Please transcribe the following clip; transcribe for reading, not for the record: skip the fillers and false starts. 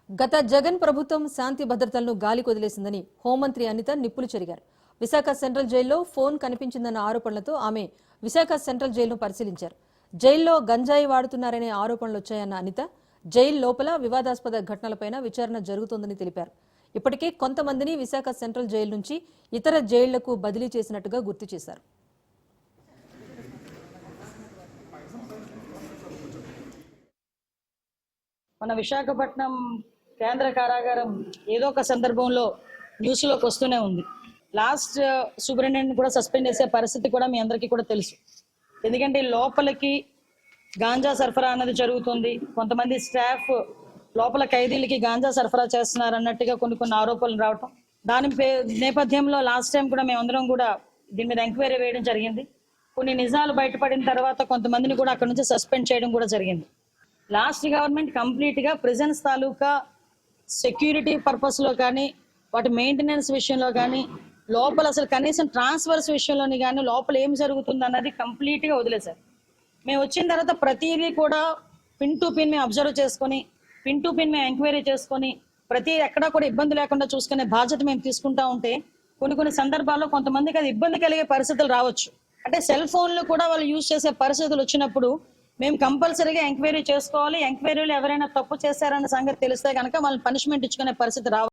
గత జగన్ ప్రభుత్వం శాంతి భద్రతలను గాలికి వదిలేసిందని హోంమంత్రి అనిత నిప్పులు చెరిగారు. విశాఖ సెంట్రల్ జైల్లో ఫోన్ కనిపించిందన్న ఆరోపణలతో ఆమె విశాఖ సెంట్రల్ జైలును పరిశీలించారు. జైల్లో గంజాయి వాడుతున్నారనే ఆరోపణలు వచ్చాయన్న అనిత జైలు లోపల వివాదాస్పద ఘటనలపైన విచారణ జరుగుతోందని తెలిపారు. ఇప్పటికే కొంతమందిని విశాఖ సెంట్రల్ జైలు నుంచి ఇతర జైళ్లకు బదిలీ చేసినట్టుగా గుర్తు చేశారు. మన విశాఖపట్నం కేంద్ర కారాగారం ఏదో ఒక సందర్భంలో న్యూస్లోకి వస్తూనే ఉంది. లాస్ట్ సూపరింటెండెంట్ కూడా సస్పెండ్ చేసే పరిస్థితి కూడా మీ అందరికీ కూడా తెలుసు. ఎందుకంటే లోపలికి గాంజా సరఫరా అన్నది జరుగుతుంది. కొంతమంది స్టాఫ్ లోపల ఖైదీలకి గాంజా సరఫరా చేస్తున్నారు అన్నట్టుగా కొన్ని ఆరోపణలు రావటం, దాని నేపథ్యంలో లాస్ట్ టైం కూడా మేమందరం కూడా దీని మీద ఎంక్వైరీ వేయడం జరిగింది. కొన్ని నిజాలు బయటపడిన తర్వాత కొంతమందిని కూడా అక్కడ నుంచి సస్పెండ్ చేయడం కూడా జరిగింది. లాస్ట్ గవర్నమెంట్ కంప్లీట్గా ప్రిజన్స్ తాలూకా సెక్యూరిటీ పర్పస్లో కానీ వాటి మెయింటెనెన్స్ విషయంలో కానీ లోపల అసలు కనీసం ట్రాన్స్ఫర్స్ విషయంలోని కానీ లోపల ఏం జరుగుతుంది అన్నది కంప్లీట్గా వదిలేశారు. మేము వచ్చిన తర్వాత ప్రతిదీ కూడా పిన్ టు పిన్ మేము అబ్జర్వ్ చేసుకొని పిన్ టు పిన్ మేము ఎంక్వైరీ చేసుకొని ప్రతి ఎక్కడా కూడా ఇబ్బంది లేకుండా చూసుకునే బాధ్యత మేము తీసుకుంటా ఉంటే కొన్ని సందర్భాల్లో కొంతమందికి అది ఇబ్బంది కలిగే పరిస్థితులు రావచ్చు. అంటే సెల్ ఫోన్లు కూడా వాళ్ళు యూజ్ చేసే పరిస్థితులు వచ్చినప్పుడు మేము కంపల్సరీగా ఎంక్వైరీ చేసుకోవాలి. ఎంక్వైరీలో ఎవరైనా తప్పు చేశారన్న సంగతి తెలిస్తే కనుక వాళ్ళని పనిష్మెంట్ ఇచ్చుకునే పరిస్థితి రావాలి.